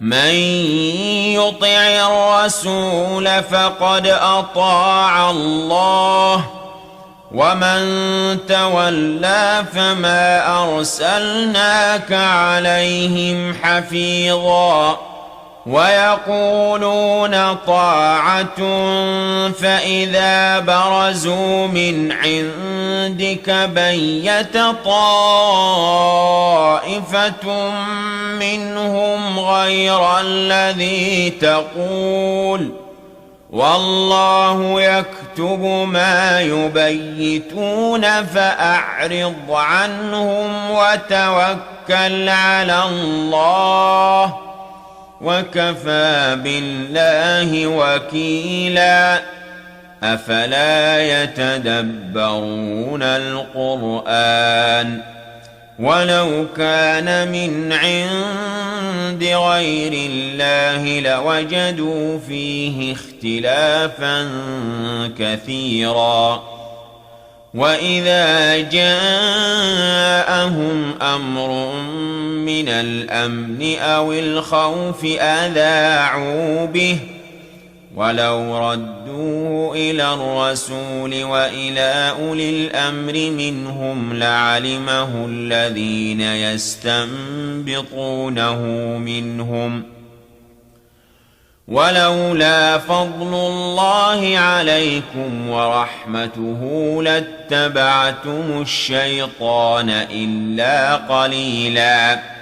من يطع الرسول فقد أطاع الله ومن تولى فما أرسلناك عليهم حفيظا ويقولون طاعة فإذا برزوا من عندك بيت طائفة منهم غير الذي تقول والله يكتب ما يبيتون فأعرض عنهم وتوكل على الله وكفى بالله وكيلا أفلا يتدبرون القرآن ولو كان من عند غير الله لوجدوا فيه اختلافا كثيرا وإذا جاءهم أمر من الأمن أو الخوف أذاعوا به ولو ردوه إلى الرسول وإلى أولي الأمر منهم لعلمه الذين يستنبطونه منهم ولولا فضل الله عليكم ورحمته لاتبعتم الشيطان إلا قليلاً